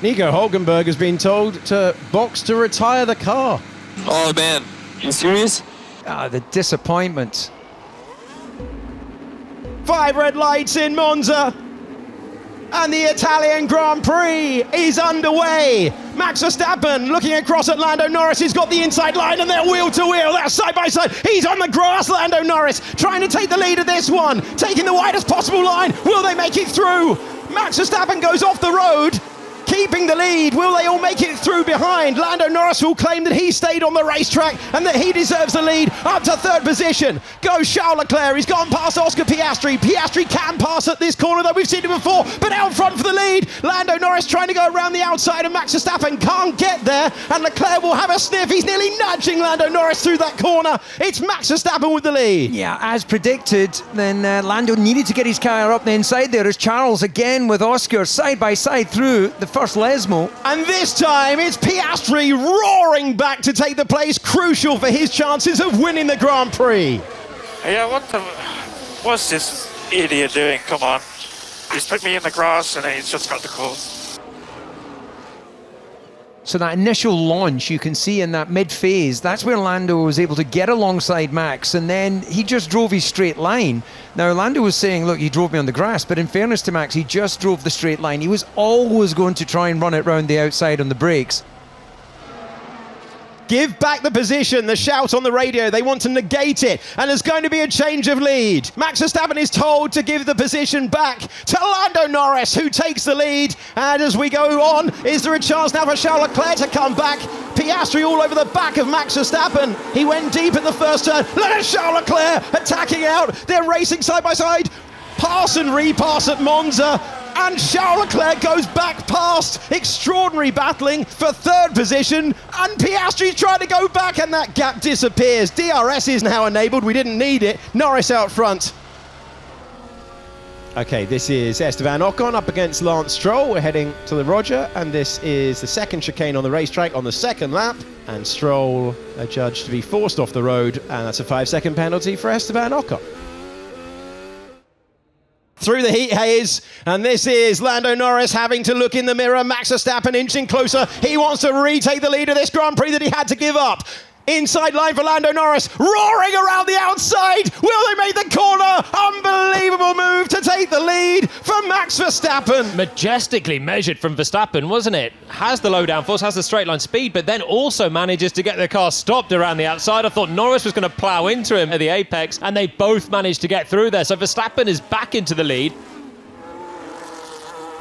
Nico Hulkenberg has been told to box to retire the car. Oh man, you serious? The disappointment. 5 red lights in Monza. And the Italian Grand Prix is underway. Max Verstappen looking across at Lando Norris. He's got the inside line and they're wheel to wheel. They're side by side. He's on the grass, Lando Norris, trying to take the lead of this one. Taking the widest possible line. Will they make it through? Max Verstappen goes off the road, keeping the lead. Will they all make it through behind? Lando Norris will claim that he stayed on the racetrack and that he deserves the lead. Up to 3rd position goes Charles Leclerc. He's gone past Oscar Piastri. Piastri can pass at this corner, though we've seen it before, but out front for the lead. Lando Norris trying to go around the outside, and Max Verstappen can't get there, and Leclerc will have a sniff. He's nearly nudging Lando Norris through that corner. It's Max Verstappen with the lead. Yeah, as predicted, then Lando needed to get his car up the inside there as Charles again with Oscar side by side through the first Lesmo. And this time it's Piastri roaring back to take the place, crucial for his chances of winning the Grand Prix. Yeah, what's this idiot doing? Come on. He's put me in the grass and he's just got the call. So that initial launch you can see in that mid-phase, that's where Lando was able to get alongside Max, and then he just drove his straight line. Now Lando was saying, look, he drove me on the grass, but in fairness to Max, he just drove the straight line. He was always going to try and run it round the outside on the brakes. Give back the position, the shout on the radio. They want to negate it, and there's going to be a change of lead. Max Verstappen is told to give the position back to Lando Norris, who takes the lead. And as we go on, is there a chance now for Charles Leclerc to come back? Piastri all over the back of Max Verstappen. He went deep in the first turn. Look at Charles Leclerc attacking out. They're racing side by side. Pass and repass at Monza. And Charles Leclerc goes back past. Extraordinary battling for 3rd position. And Piastri's trying to go back, and that gap disappears. DRS is now enabled. We didn't need it. Norris out front. Okay, this is Esteban Ocon up against Lance Stroll. We're heading to the Roger, and this is the 2nd chicane on the racetrack on the 2nd lap. And Stroll adjudged to be forced off the road, and that's a 5-second penalty for Esteban Ocon. Through the heat haze, and this is Lando Norris having to look in the mirror. Max Verstappen inching closer. He wants to retake the lead of this Grand Prix that he had to give up. Inside line for Lando Norris, roaring around the outside. Will they make the corner? Unbelievable move to take the lead for Max Verstappen. Majestically measured from Verstappen, wasn't it? Has the low downforce, has the straight line speed, but then also manages to get the car stopped around the outside. I thought Norris was going to plough into him at the apex, and they both managed to get through there. So Verstappen is back into the lead.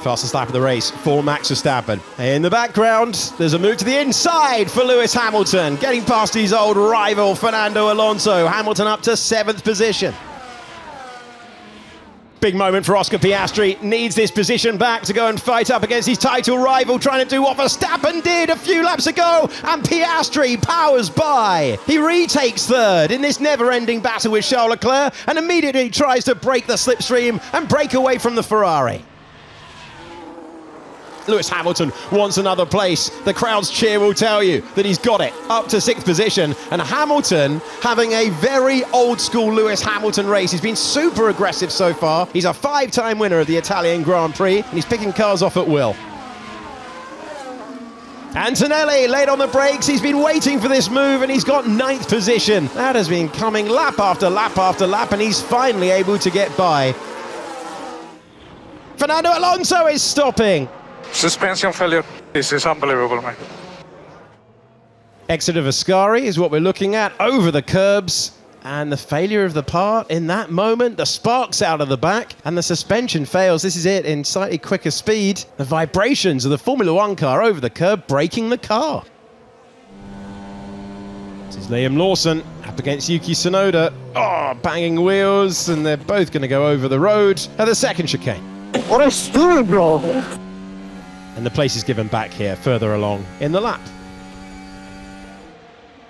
Fastest lap of the race for Max Verstappen. In the background, there's a move to the inside for Lewis Hamilton, getting past his old rival Fernando Alonso. Hamilton up to 7th position. Big moment for Oscar Piastri. Needs this position back to go and fight up against his title rival, trying to do what Verstappen did a few laps ago, and Piastri powers by. He retakes 3rd in this never-ending battle with Charles Leclerc, and immediately tries to break the slipstream and break away from the Ferrari. Lewis Hamilton wants another place. The crowd's cheer will tell you that he's got it. Up to 6th position. And Hamilton having a very old school Lewis Hamilton race. He's been super aggressive so far. He's a 5-time winner of the Italian Grand Prix, and he's picking cars off at will. Antonelli late on the brakes. He's been waiting for this move, and he's got 9th position. That has been coming lap after lap after lap, and he's finally able to get by. Fernando Alonso is stopping. Suspension failure. This is unbelievable, man. Exit of Ascari is what we're looking at over the curbs, and the failure of the part in that moment. The sparks out of the back, and the suspension fails. This is it in slightly quicker speed. The vibrations of the Formula One car over the curb, breaking the car. This is Liam Lawson up against Yuki Tsunoda. Oh, banging wheels, and they're both going to go over the road at the 2nd chicane. What a story, bro. And the place is given back here, further along in the lap.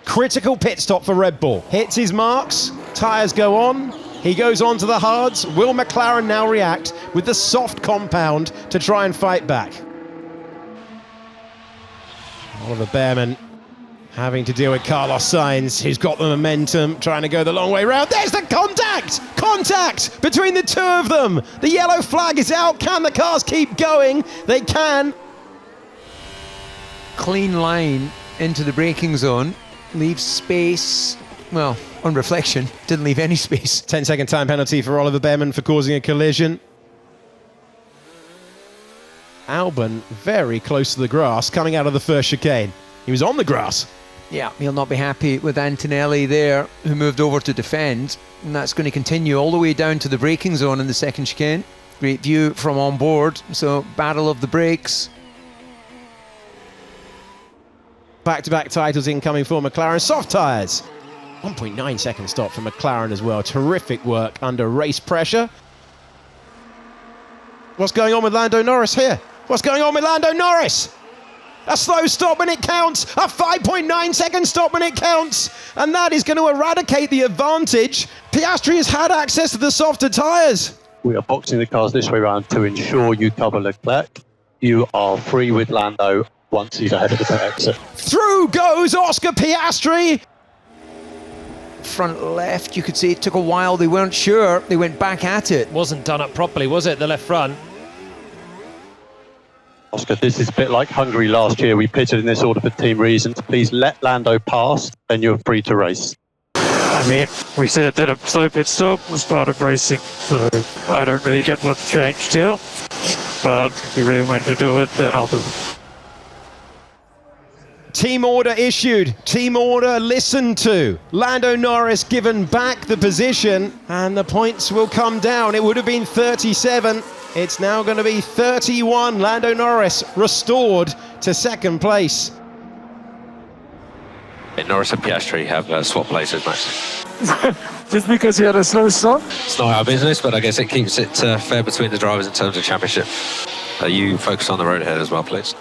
Critical pit stop for Red Bull. Hits his marks, tyres go on, he goes on to the hards. Will McLaren now react with the soft compound to try and fight back? Oliver Behrman having to deal with Carlos Sainz, who's got the momentum, trying to go the long way round. There's the contact! Contact between the two of them! The yellow flag is out. Can the cars keep going? They can. clean line into the braking zone, leaves space. Well, on reflection, didn't leave any space. 10-second time penalty for Oliver Behrman for causing a collision. Albon very close to the grass coming out of the first chicane. He was on the grass. Yeah, he'll not be happy with Antonelli there, who moved over to defend. And that's going to continue all the way down to the braking zone in the second chicane. Great view from on board. So, battle of the brakes. Back-to-back titles incoming for McLaren. Soft tyres. 1.9 second stop for McLaren as well. Terrific work under race pressure. What's going on with Lando Norris here? What's going on with Lando Norris? A slow stop when it counts. A 5.9 second stop when it counts. And that is going to eradicate the advantage. Piastri has had access to the softer tyres. We are boxing the cars this way around to ensure you cover Leclerc. You are free with Lando once he's ahead of the exit. Through goes Oscar Piastri. Front left, you could see it took a while. They weren't sure. They went back at it. Wasn't done up properly, was it, the left front? Oscar, this is a bit like Hungary last year. We pitted in this order for team reasons. Please let Lando pass, then you're free to race. I mean, we said that a slow pit stop was part of racing, so I don't really get what changed here. But if you really want to do it, then I'll do it. Team order issued. Team order listened to. Lando Norris given back the position, and the points will come down. It would have been 37. It's now going to be 31. Lando Norris restored to second place. Norris and Piastri have swapped places, Max. Just because he had a slow stop? It's not our business, but I guess it keeps it fair between the drivers in terms of championship. You focus on the road ahead as well, please.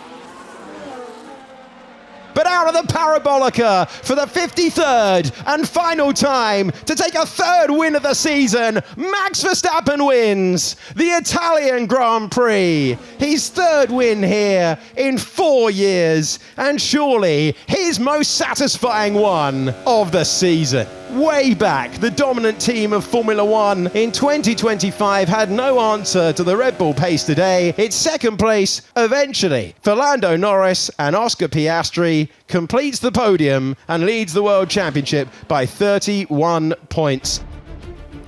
But out of the Parabolica for the 53rd and final time to take a third win of the season, Max Verstappen wins the Italian Grand Prix. His third win here in 4 years, and surely his most satisfying one of the season. Way back, the dominant team of Formula One in 2025 had no answer to the Red Bull pace today. It's second place eventually for Lando Norris, and Oscar Piastri completes the podium and leads the World Championship by 31 points.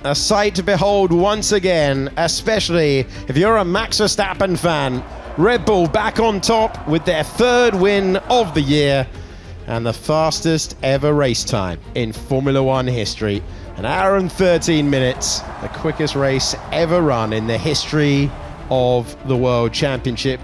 A sight to behold once again, especially if you're a Max Verstappen fan. Red Bull back on top with their third win of the year, and the fastest ever race time in Formula One history. An hour and 13 minutes, the quickest race ever run in the history of the World Championship.